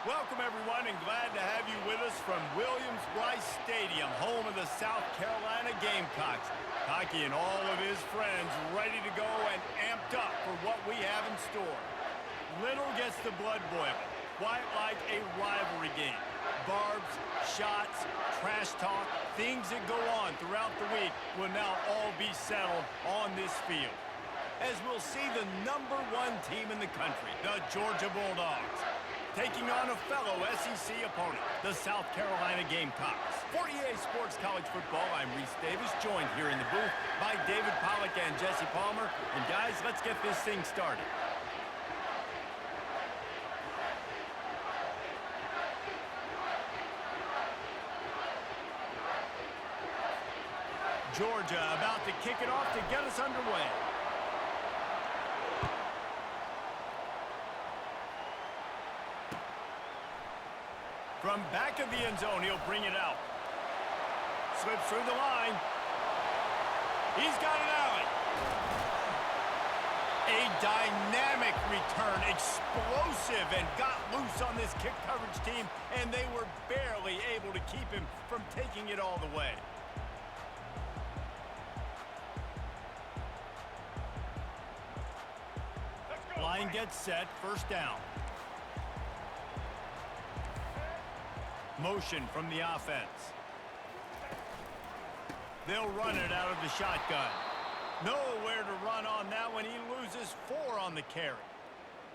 Welcome, everyone, and glad to have you with us from Williams-Brice Stadium, home of the South Carolina Gamecocks. Hockey and all of his friends ready to go and amped up for what we have in store. Little gets the blood boiling, quite like a rivalry game. Barbs, shots, trash talk, things that go on throughout the week will now all be settled on this field, as we'll see the #1 team in the country, the Georgia Bulldogs, taking on a fellow SEC opponent, the South Carolina Gamecocks. For EA Sports College Football, I'm Reese Davis, joined here in the booth by David Pollack and Jesse Palmer. And guys, let's get this thing started. Georgia about to kick it off to get us underway. From back of the end zone, he'll bring it out. Slips through the line. He's got an alley. A dynamic return, explosive, and got loose on this kick coverage team, and they were barely able to keep him from taking it all the way. Line gets set, first down. Motion from the offense. They'll run it out of the shotgun. Nowhere to run on that one. He loses 4 on the carry.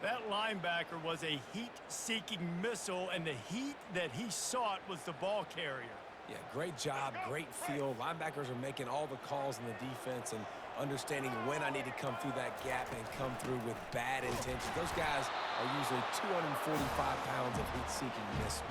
That linebacker was a heat-seeking missile, and the heat that he sought was the ball carrier. Yeah, great job, great feel. Linebackers are making all the calls in the defense and understanding when I need to come through that gap and come through with bad intentions. Those guys are usually 245 pounds of heat-seeking missile.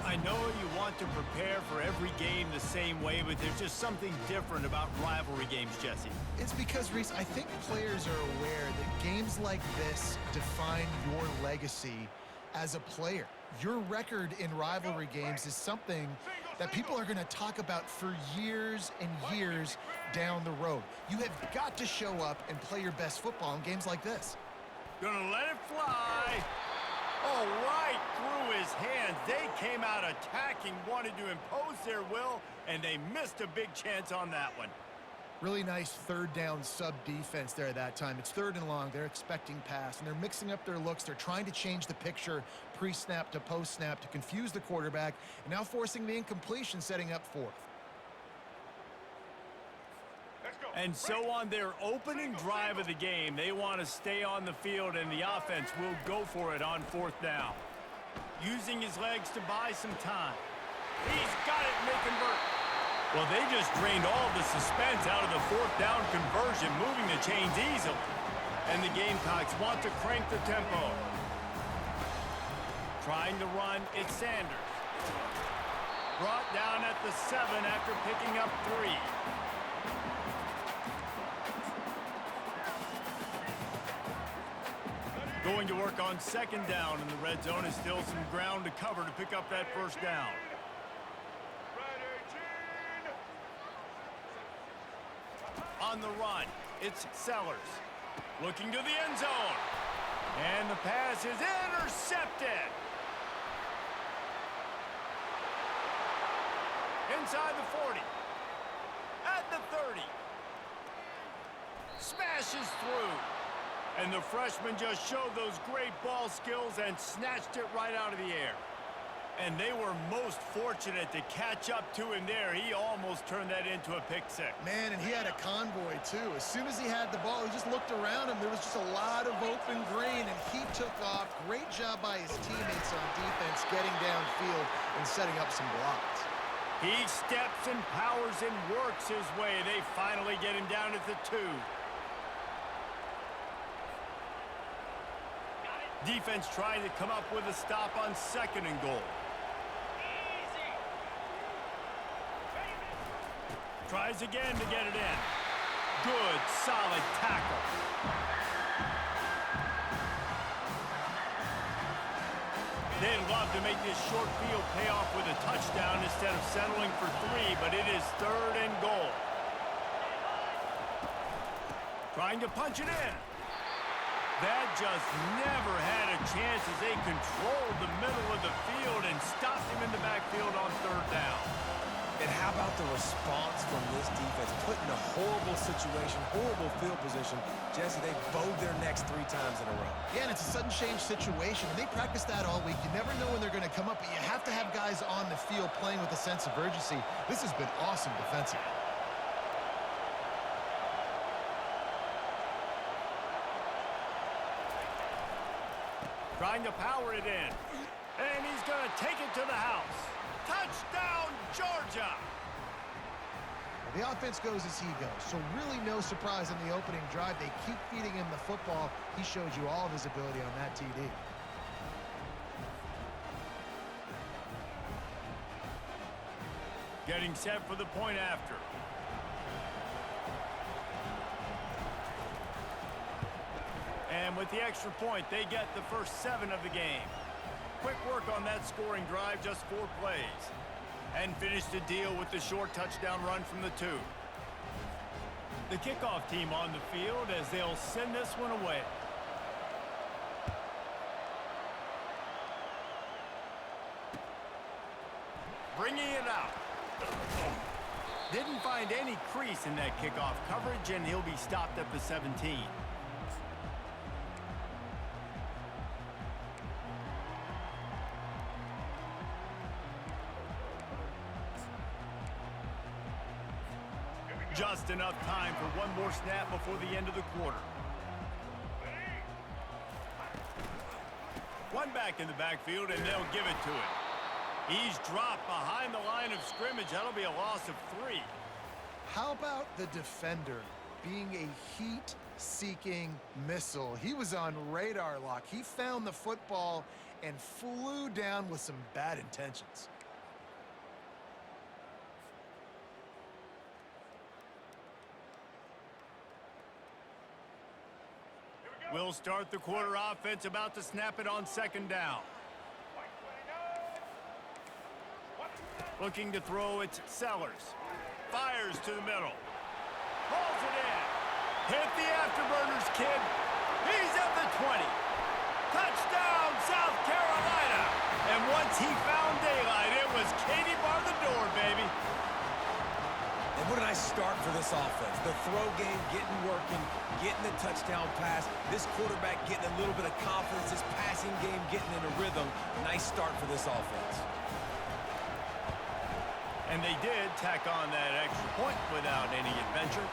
I know you want to prepare for every game the same way, but there's just something different about rivalry games, Jesse. It's because, Reese, I think players are aware that games like this define your legacy as a player. Your record in rivalry games is something that people are going to talk about for years and years down the road. You have got to show up and play your best football in games like this. Gonna let it fly. Oh, right through his hands. They came out attacking, wanted to impose their will, and they missed a big chance on that one. Really nice third down sub-defense there that time. It's 3rd and long. They're expecting pass, and they're mixing up their looks. They're trying to change the picture pre-snap to post-snap to confuse the quarterback, and now forcing the incompletion, setting up 4th. And so on their opening drive of the game, they want to stay on the field, and the offense will go for it on 4th down. Using his legs to buy some time. He's got it, and they convert. Well, they just drained all the suspense out of the 4th down conversion, moving the chains easily. And the Gamecocks want to crank the tempo. Trying to run, it's Sanders. Brought down at the 7 after picking up 3. Going to work on 2nd down, and the red zone is still some ground to cover to pick up that 1st down. On the run, it's Sellers. Looking to the end zone. And the pass is intercepted. Inside the 40. At the 30. Smashes through. And the freshman just showed those great ball skills and snatched it right out of the air. And they were most fortunate to catch up to him there. He almost turned that into a pick-6. Man, and he had a convoy, too. As soon as he had the ball, he just looked around him. There was just a lot of open green, and he took off. Great job by his teammates on defense, getting downfield and setting up some blocks. He steps and powers and works his way. They finally get him down at the 2. Defense trying to come up with a stop on 2nd and goal. Tries again to get it in. Good, solid tackle. They'd love to make this short field pay off with a touchdown instead of settling for 3, but it is 3rd and goal. Trying to punch it in. That just never had a chance as they controlled the middle put in a horrible situation, horrible field position. Jesse, they bowed their necks 3 times in a row. Yeah, and it's a sudden change situation, and they practice that all week. You never know when they're going to come up, but you have to have guys on the field playing with a sense of urgency. This has been awesome defensively. Trying to power it in. And he's going to take it to the house. Touchdown, Georgia! The offense goes as he goes, so really no surprise in the opening drive. They keep feeding him the football. He showed you all of his ability on that TD. Getting set for the point after. And with the extra point, they get the first 7 of the game. Quick work on that scoring drive, just 4 plays. And finish the deal with the short touchdown run from the 2. The kickoff team on the field as they'll send this one away. Bringing it out. Didn't find any crease in that kickoff coverage, and he'll be stopped at the 17. Just enough time for one more snap before the end of the quarter. One back in the backfield, and they'll give it to him. He's dropped behind the line of scrimmage. That'll be a loss of 3. How about the defender being a heat-seeking missile? He was on radar lock. He found the football and flew down with some bad intentions. We'll start the quarter offense, about to snap it on 2nd down. Looking to throw, it's Sellers. Fires to the middle. Pulls it in. Hit the afterburners, kid. He's at the 20. Touchdown, South Carolina. And once he found daylight, it was Katie bar the door, baby. And what a nice start for this offense. The throw game getting working, getting the touchdown pass. This quarterback getting a little bit of confidence. This passing game getting in a rhythm. Nice start for this offense. And they did tack on that extra point without any adventure.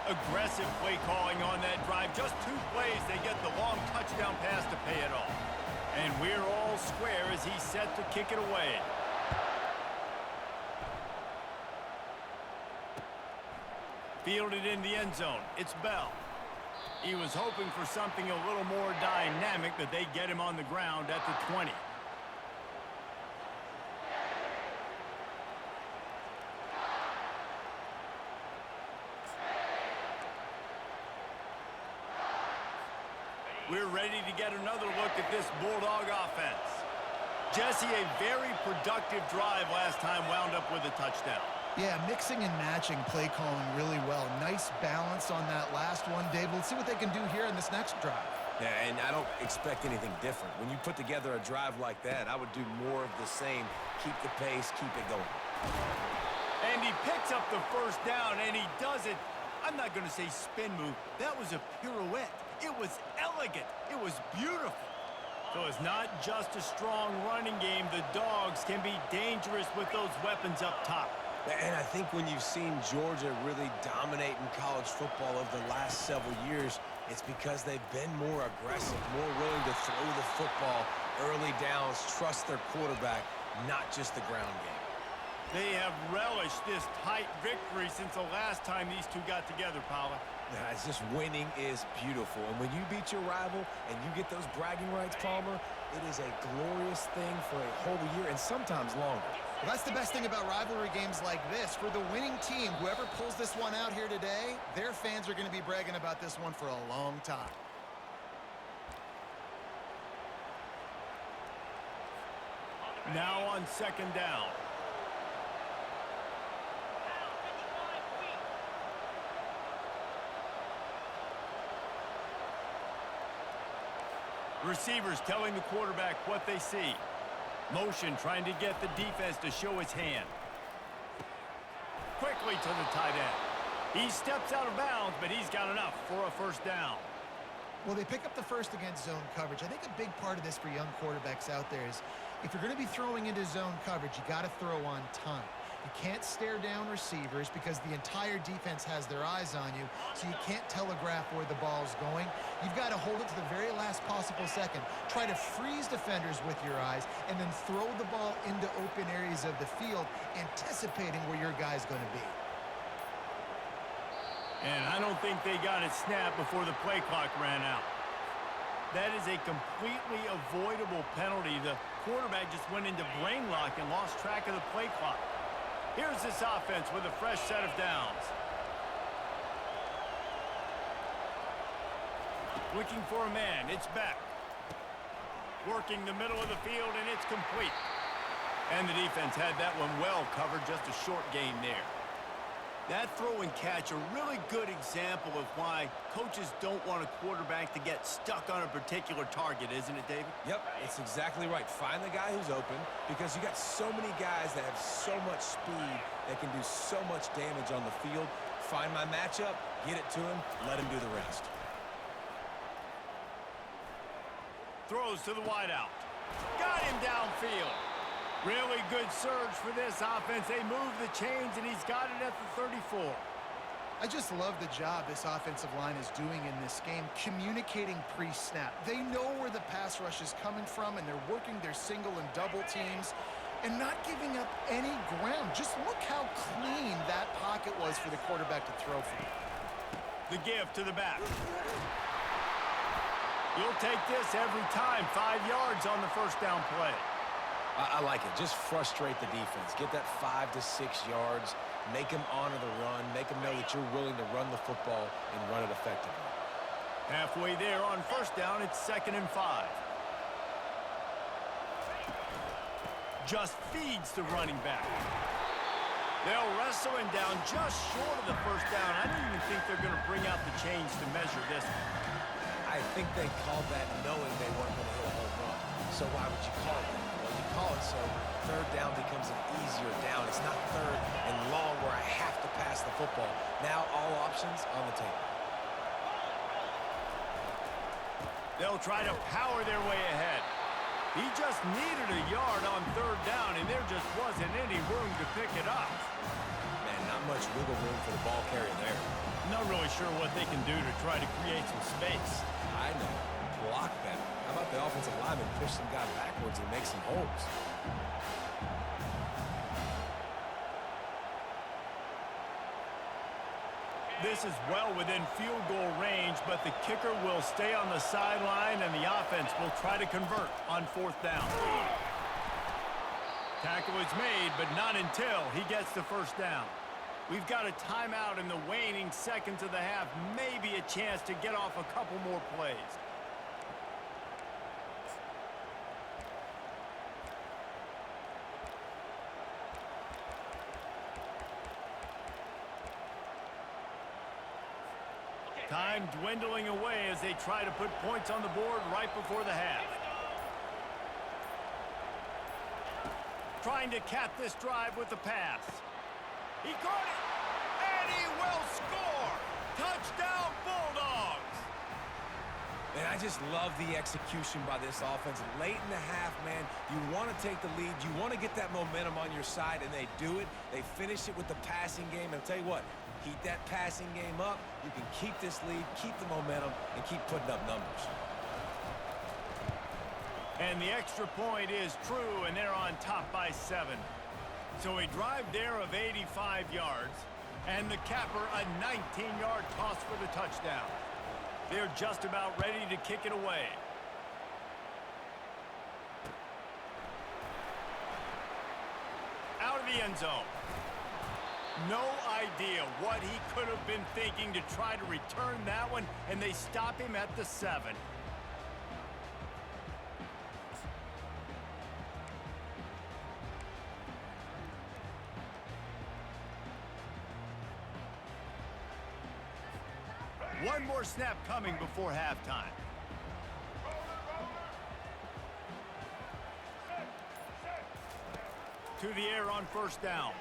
Aggressive play calling on that drive. Just 2 plays, they get the long touchdown pass to pay it off. And we're all square as he's set to kick it away. Fielded in the end zone. It's Bell. He was hoping for something a little more dynamic, but they get him on the ground at the 20. We're ready to get another look at this Bulldog offense. Jesse, a very productive drive last time, wound up with a touchdown. Yeah, mixing and matching play calling really well. Nice balance on that last one, Dave. Let's see what they can do here in this next drive. Yeah, and I don't expect anything different. When you put together a drive like that, I would do more of the same. Keep the pace, keep it going. And he picks up the first down, and he does it. I'm not going to say spin move. That was a pirouette. It was elegant. It was beautiful. So it's not just a strong running game. The Dogs can be dangerous with those weapons up top. And I think when you've seen Georgia really dominate in college football over the last several years, it's because they've been more aggressive, more willing to throw the football early downs, trust their quarterback, not just the ground game. They have relished this tight victory since the last time these two got together, Paula. Yeah, it's just winning is beautiful. And when you beat your rival and you get those bragging rights, Palmer, it is a glorious thing for a whole year and sometimes longer. Well, that's the best thing about rivalry games like this. For the winning team, whoever pulls this one out here today, their fans are going to be bragging about this one for a long time. Now on 2nd down. Receivers telling the quarterback what they see. Motion trying to get the defense to show his hand. Quickly to the tight end. He steps out of bounds, but he's got enough for a first down. Well, they pick up the first against zone coverage. I think a big part of this for young quarterbacks out there is if you're going to be throwing into zone coverage, you got to throw on time. You can't stare down receivers because the entire defense has their eyes on you, so you can't telegraph where the ball's going. You've got to hold it to the very last possible second. Try to freeze defenders with your eyes and then throw the ball into open areas of the field, anticipating where your guy's going to be. And I don't think they got it snapped before the play clock ran out. That is a completely avoidable penalty. The quarterback just went into brain lock and lost track of the play clock. Here's this offense with a fresh set of downs. Looking for a man. It's Beck. Working the middle of the field, and it's complete. And the defense had that one well covered. Just a short gain there. That throw and catch, a really good example of why coaches don't want a quarterback to get stuck on a particular target, isn't it, David? Yep, it's exactly right. Find the guy who's open because you got so many guys that have so much speed that can do so much damage on the field. Find my matchup, get it to him, let him do the rest. Throws to the wideout. Got him downfield. Really good surge for this offense. They move the chains, and he's got it at the 34. I just love the job this offensive line is doing in this game, communicating pre-snap. They know where the pass rush is coming from, and they're working their single and double teams and not giving up any ground. Just look how clean that pocket was for the quarterback to throw from. The give to the back. You'll take this every time. 5 yards on the first down play. I like it. Just frustrate the defense. Get that 5 to 6 yards. Make them honor the run. Make them know that you're willing to run the football and run it effectively. Halfway there on first down, it's 2nd and 5. Just feeds the running back. They'll wrestle him down just short of the first down. I don't even think they're going to bring out the chains to measure this one. I think they called that knowing they weren't going to hit a home run. So why would you call it that? Call it so third down becomes an easier down. It's not third and long where I have to pass the football. Now all options on the table. They'll try to power their way ahead. He just needed a yard on third down, and there just wasn't any room to pick it up. Man, not much wiggle room for the ball carrier there. Not really sure what they can do to try to create some space. I know. Block better. How about the offensive lineman push some guy backwards and make some holes? This is well within field goal range, but the kicker will stay on the sideline, and the offense will try to convert on 4th down. Tackle is made, but not until he gets the first down. We've got a timeout in the waning seconds of the half, maybe a chance to get off a couple more plays. Time dwindling away as they try to put points on the board right before the half. Trying to cap this drive with the pass. He caught it, and he will score! Touchdown, Bulldogs! And I just love the execution by this offense. Late in the half, man, you want to take the lead. You want to get that momentum on your side, and they do it. They finish it with the passing game. And I'll tell you what, keep that passing game up. You can keep this lead, keep the momentum, and keep putting up numbers. And the extra point is true, and they're on top by 7. So a drive there of 85 yards, and the capper a 19-yard toss for the touchdown. They're just about ready to kick it away. Out of the end zone. No idea what he could have been thinking to try to return that one, and they stop him at the 7. One more snap coming before halftime. To the air on first down.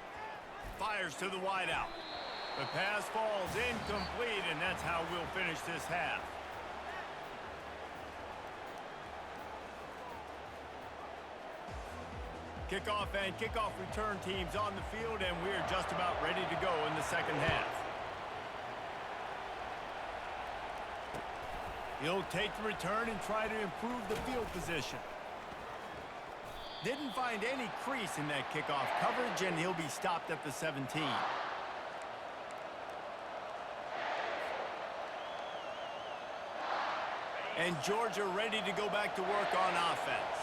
Fires to the wideout. The pass falls incomplete, and that's how we'll finish this half. Kickoff and kickoff return teams on the field, and we're just about ready to go in the second half. He'll take the return and try to improve the field position. Didn't find any crease in that kickoff coverage, and he'll be stopped at the 17. And Georgia ready to go back to work on offense.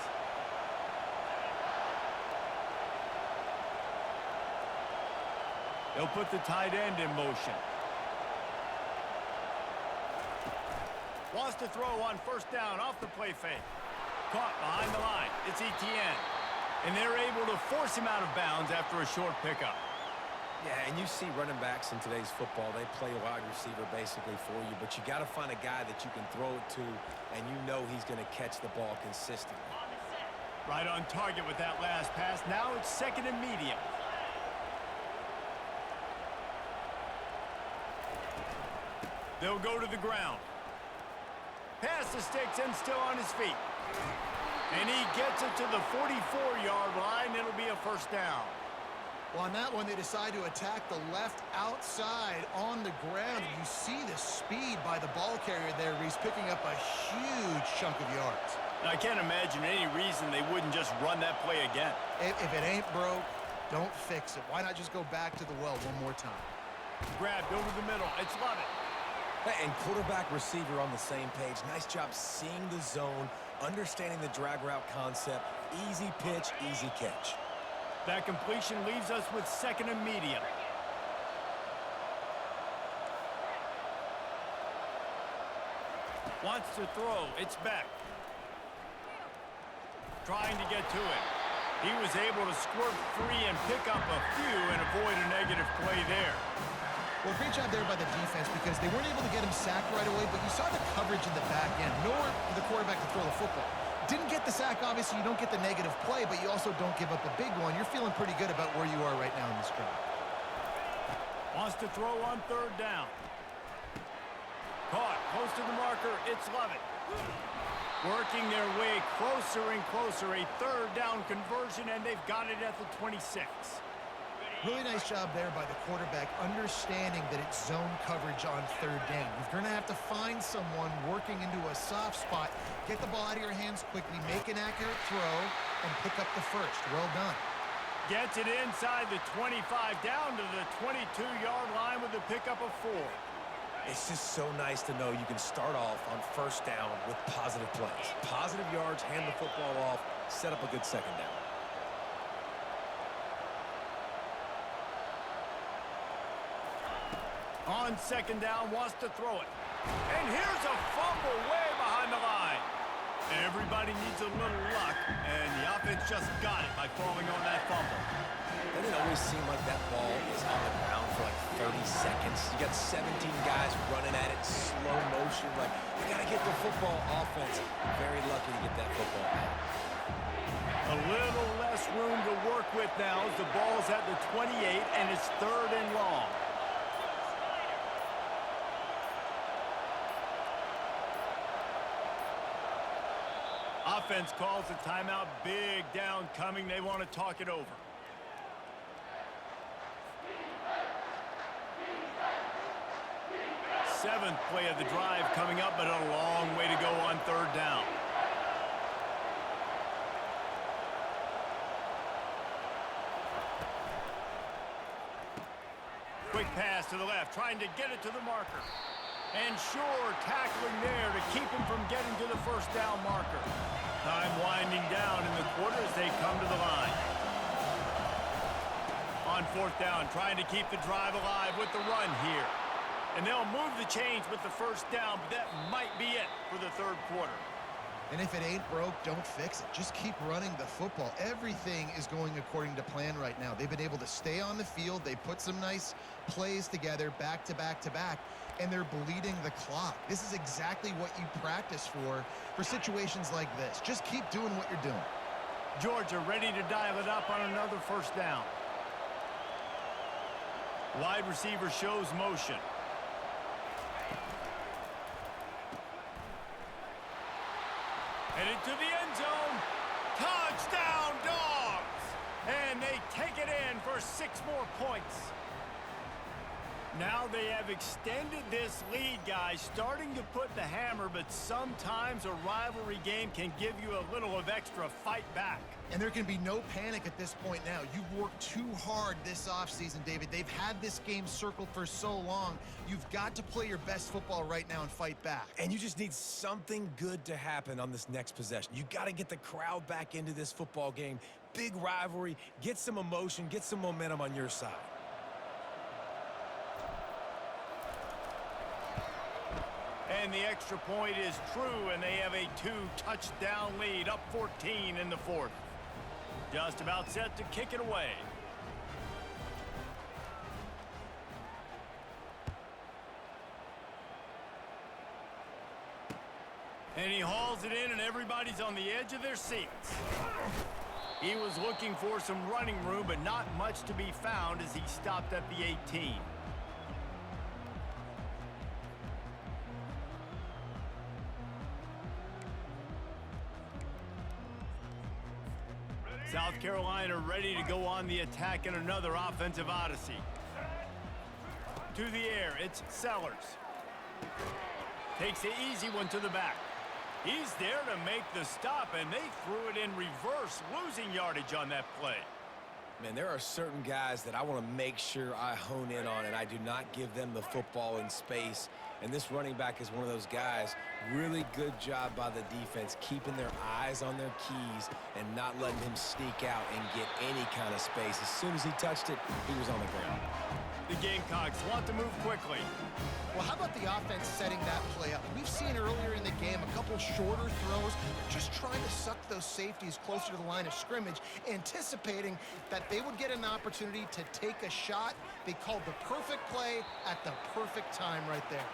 They'll put the tight end in motion. Wants to throw on first down off the play fake. Caught behind the line. It's Etienne. And they're able to force him out of bounds after a short pickup. Yeah, and you see running backs in today's football, they play a wide receiver basically for you, but you got to find a guy that you can throw it to, and you know he's going to catch the ball consistently. Right on target with that last pass. Now it's second and medium. They'll go to the ground. Pass the sticks and still on his feet. And he gets it to the 44-yard line. It'll be a first down. Well, on that one, they decide to attack the left outside on the ground. And you see the speed by the ball carrier there. He's picking up a huge chunk of yards. I can't imagine any reason they wouldn't just run that play again. If it ain't broke, don't fix it. Why not just go back to the well one more time? Grabbed over the middle. It's Lovett. And quarterback receiver on the same page. Nice job seeing the zone, understanding the drag route concept. Easy pitch, easy catch. That completion leaves us with second and medium. Wants to throw. It's back. Trying to get to it. He was able to squirt free and pick up a few and avoid a negative play there. Well, great job there by the defense because they weren't able to get him sacked right away, but you saw the coverage in the back end. Nowhere for the quarterback to throw the football. Didn't get the sack, obviously. You don't get the negative play, but you also don't give up a big one. You're feeling pretty good about where you are right now in this drive. Wants to throw on third down. Caught close to the marker. It's Lovett. Working their way closer and closer. A third down conversion, and they've got it at the 26. Really nice job there by the quarterback, understanding that it's zone coverage on third down. You're going to have to find someone working into a soft spot, get the ball out of your hands quickly, make an accurate throw, and pick up the first. Well done. Gets it inside the 25, down to the 22-yard line with a pickup of 4. It's just so nice to know you can start off on first down with positive plays. Positive yards, hand the football off, set up a good second down. On second down, wants to throw it. And here's a fumble way behind the line. Everybody needs a little luck, and the offense just got it by falling on that fumble. Doesn't it always seem like that ball is on the ground for like 30 seconds? You got 17 guys running at it, slow motion. Like, you got to get the football offense. Very lucky to get that football out. A little less room to work with now as the ball's at the 28, and it's third and long. Offense calls a timeout. Big down coming. They want to talk it over. Seventh play of the drive coming up, but a long way to go on third down. Quick pass to the left, trying to get it to the marker. And sure, tackling there to keep him from getting to the first down marker. Time winding down in the quarter as they come to the line. On fourth down, trying to keep the drive alive with the run here. And they'll move the chains with the first down, but that might be it for the third quarter. And if it ain't broke, don't fix it. Just keep running the football. Everything is going according to plan right now. They've been able to stay on the field. They put some nice plays together back to back to back, and they're bleeding the clock. This is exactly what you practice for situations like this. Just keep doing what you're doing. Georgia ready to dial it up on another first down. Wide receiver shows motion. Headed to the end zone. Touchdown, Dogs! And they take it in for 6 more points. Now they have extended this lead, guys, starting to put the hammer, but sometimes a rivalry game can give you a little of extra fight back. And there can be no panic at this point now. You've worked too hard this offseason, David. They've had this game circled for so long. You've got to play your best football right now and fight back. And you just need something good to happen on this next possession. You got to get the crowd back into this football game. Big rivalry, get some emotion, get some momentum on your side. And the extra point is true, and they have a 2-touchdown lead, up 14 in the 4th. Just about set to kick it away. And he hauls it in, and everybody's on the edge of their seats. He was looking for some running room, but not much to be found as he stopped at the 18. South Carolina ready to go on the attack in another offensive odyssey. To the air, it's Sellers. Takes the easy one to the back. He's there to make the stop, and they threw it in reverse, losing yardage on that play. Man, there are certain guys that I want to make sure I hone in on, and I do not give them the football in space. And this running back is one of those guys. Really good job by the defense, keeping their eyes on their keys and not letting him sneak out and get any kind of space. As soon as he touched it, he was on the ground. The Gamecocks want to move quickly. Well, how about the offense setting that play up? We've seen earlier in the game a couple shorter throws, just trying to suck those safeties closer to the line of scrimmage, anticipating that they would get an opportunity to take a shot. They called the perfect play at the perfect time right there.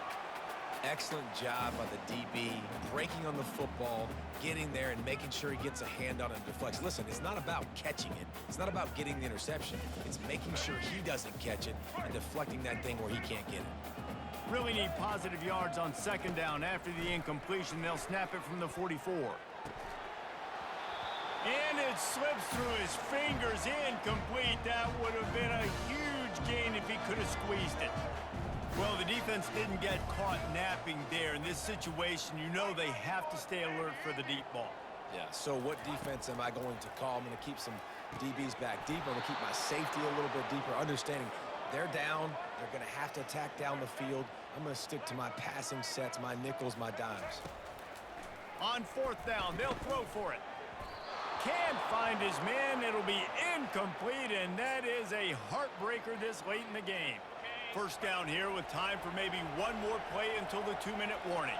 Excellent job by the DB, breaking on the football, getting there and making sure he gets a hand on it and deflects. Listen, it's not about catching it. It's not about getting the interception. It's making sure he doesn't catch it and deflecting that thing where he can't get it. Really need positive yards on 2nd down. After the incompletion, they'll snap it from the 44. And it slips through his fingers, incomplete. That would have been a huge gain if he could have squeezed it. Well, the defense didn't get caught napping there. In this situation, you know they have to stay alert for the deep ball. Yeah, so what defense am I going to call? I'm going to keep some DBs back deeper. I'm going to keep my safety a little bit deeper, understanding they're down. They're going to have to attack down the field. I'm going to stick to my passing sets, my nickels, my dimes. On 4th down, they'll throw for it. Can't find his man. It'll be incomplete, and that is a heartbreaker this late in the game. 1st down here with time for maybe one more play until the 2-minute warning.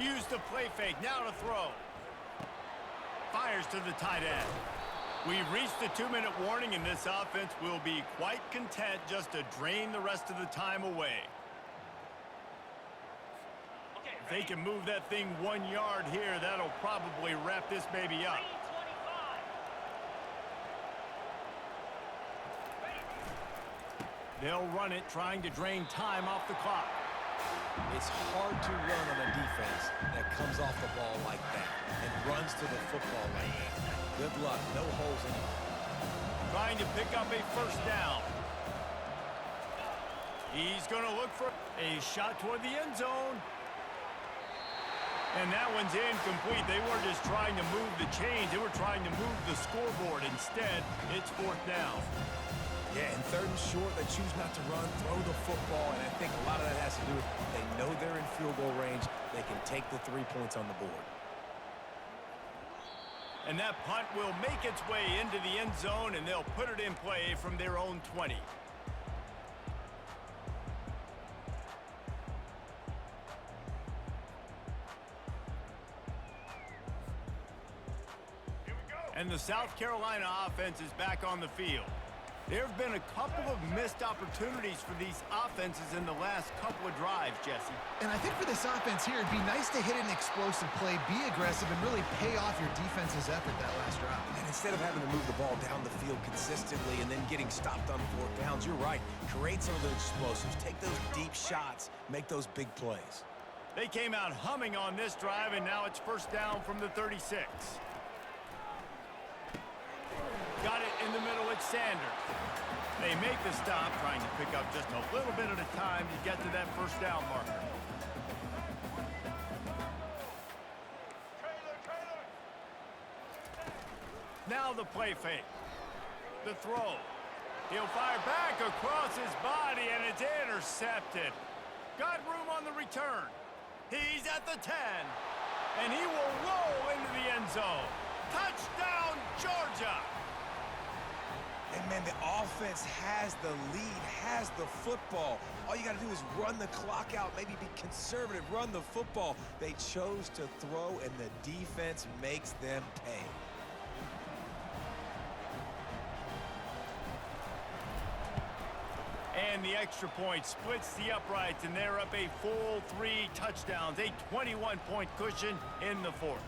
Use the play fake, now to throw. Fires to the tight end. We've reached the 2-minute warning, and this offense will be quite content just to drain the rest of the time away. If they can move that thing 1 yard here, that'll probably wrap this baby up. They'll run it, trying to drain time off the clock. It's hard to run on a defense that comes off the ball like that and runs to the football like that. Good luck, no holes in it. Trying to pick up a 1st down. He's going to look for a shot toward the end zone. And that one's incomplete. They weren't just trying to move the chains. They were trying to move the scoreboard. Instead, it's 4th down. Yeah, and 3rd and short, they choose not to run, throw the football, and I think a lot of that has to do with they know they're in field goal range. They can take the 3 points on the board. And that punt will make its way into the end zone, and they'll put it in play from their own 20. And the South Carolina offense is back on the field. There have been a couple of missed opportunities for these offenses in the last couple of drives, Jesse. And I think for this offense here, it'd be nice to hit an explosive play, be aggressive, and really pay off your defense's effort that last drive. And instead of having to move the ball down the field consistently and then getting stopped on 4th downs, you're right. Create some of those explosives. Take those deep shots. Make those big plays. They came out humming on this drive, and now it's first down from the 36. Got it in the middle. It's Sanders. They make the stop, trying to pick up just a little bit at a time to get to that first down marker. Now the play fake. The throw. He'll fire back across his body, and it's intercepted. Got room on the return. He's at the 10, and he will roll into the end zone. Touchdown, Georgia! And, man, the offense has the lead, has the football. All you got to do is run the clock out, maybe be conservative, run the football. They chose to throw, and the defense makes them pay. And the extra point splits the uprights, and they're up a full 3 touchdowns, a 21-point cushion in the 4th.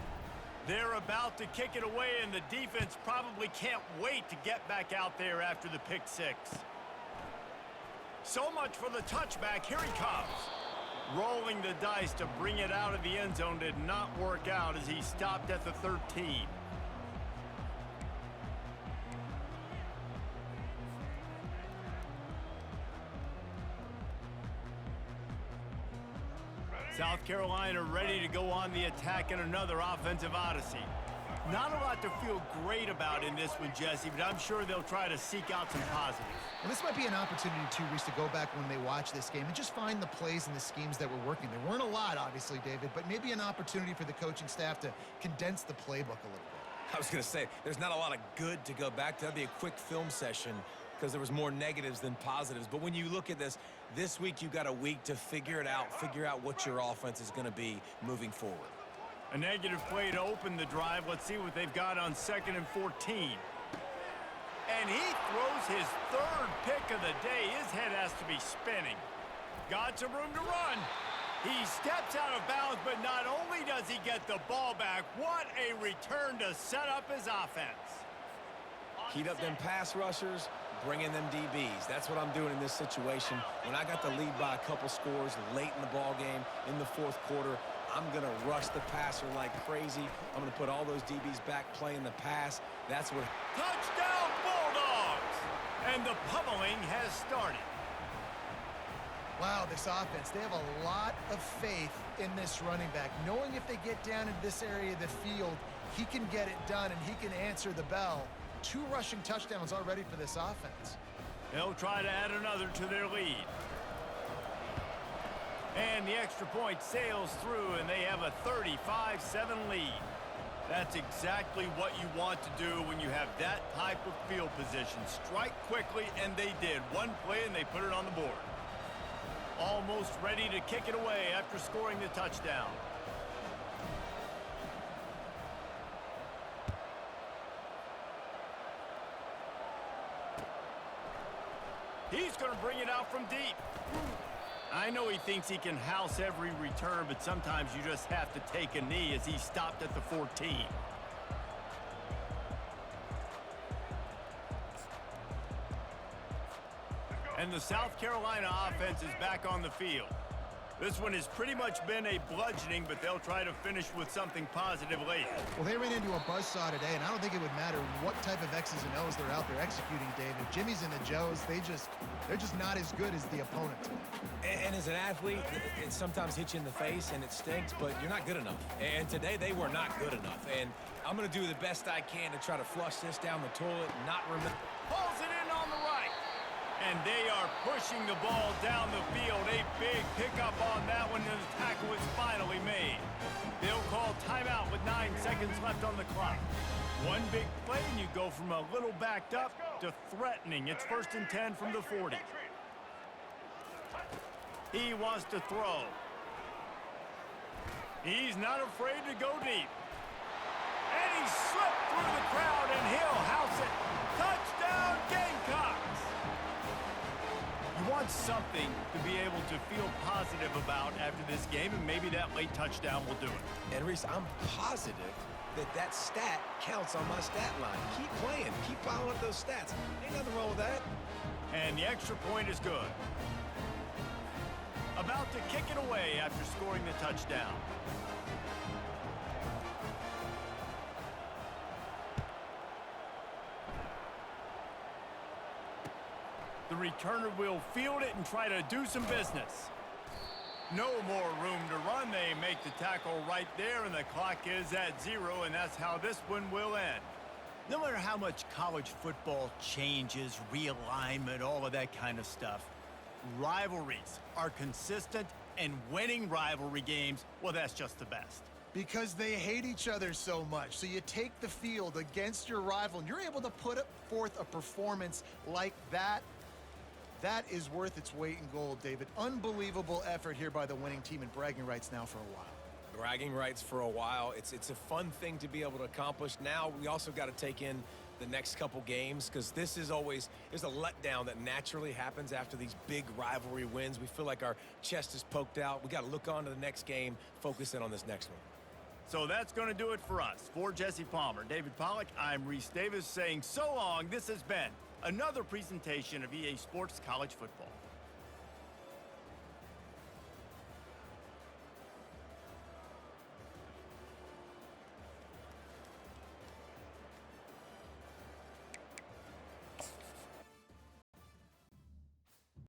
They're about to kick it away, and the defense probably can't wait to get back out there after the pick 6. So much for the touchback. Here he comes. Rolling the dice to bring it out of the end zone did not work out as he stopped at the 13. South Carolina ready to go on the attack in another offensive odyssey. Not a lot to feel great about in this one, Jesse, but I'm sure they'll try to seek out some positives. And this might be an opportunity, too, Reese, to go back when they watch this game and just find the plays and the schemes that were working. There weren't a lot, obviously, David, but maybe an opportunity for the coaching staff to condense the playbook a little bit. I was going to say, there's not a lot of good to go back to. That'd be a quick film session because there was more negatives than positives. But when you look at this week you got a week to figure it out, figure out what your offense is going to be moving forward. A negative play to open the drive. Let's see what they've got on 2nd and 14. And he throws his 3rd pick of the day. His head has to be spinning. Got some room to run. He steps out of bounds, but not only does he get the ball back, what a return to set up his offense. Heat up them pass rushers, bring in them DBs. That's what I'm doing in this situation. When I got the lead by a couple scores late in the ball game, in the 4th quarter, I'm going to rush the passer like crazy. I'm going to put all those DBs back playing the pass. That's what... Touchdown, Bulldogs! And the pummeling has started. Wow, this offense, they have a lot of faith in this running back, knowing if they get down into this area of the field, he can get it done and he can answer the bell. 2 rushing touchdowns already for this offense. They'll try to add another to their lead. And the extra point sails through, and they have a 35-7 lead. That's exactly what you want to do when you have that type of field position. Strike quickly, and they did. One play, and they put it on the board. Almost ready to kick it away after scoring the touchdown. He's going to bring it out from deep. I know he thinks he can house every return, but sometimes you just have to take a knee as he stopped at the 14. And the South Carolina offense is back on the field. This one has pretty much been a bludgeoning, but they'll try to finish with something positive late. Well, they ran into a buzzsaw today, and I don't think it would matter what type of X's and O's they're out there executing, David. Jimmy's and the Joes, they're just not as good as the opponent. And as an athlete, it sometimes hits you in the face, and it stinks, but you're not good enough. And today, they were not good enough. And I'm going to do the best I can to try to flush this down the toilet and not remember. Pulls it in on the right. And they are pushing the ball down the field. A big pickup on that one, and the tackle is finally made. They'll call timeout with 9 seconds left on the clock. One big play, and you go from a little backed up to threatening. It's 1st and 10 from the 40. He wants to throw. He's not afraid to go deep. And he slipped through the crowd, and he'll house it. Touchdown, Gamecocks! want something to be able to feel positive about after this game, and maybe that late touchdown will do it. And Reese, I'm positive that stat counts on my stat line. Keep playing. Keep piling up those stats. Ain't nothing wrong with that. And the extra point is good. About to kick it away after scoring the touchdown. The returner will field it and try to do some business. No more room to run. They make the tackle right there, and the clock is at 0, and that's how this one will end. No matter how much college football changes, realignment, all of that kind of stuff, rivalries are consistent, and winning rivalry games, well, that's just the best. Because they hate each other so much. So you take the field against your rival, and you're able to put forth a performance like that. That is worth its weight in gold, David. Unbelievable effort here by the winning team, and bragging rights now for a while. Bragging rights for a while. It's a fun thing to be able to accomplish. Now we also got to take in the next couple games, because this is always, there's a letdown that naturally happens after these big rivalry wins. We feel like our chest is poked out. We got to look on to the next game, focus in on this next one. So that's going to do it for us. For Jesse Palmer, David Pollack, I'm Reese Davis saying so long. This has been another presentation of EA Sports College Football.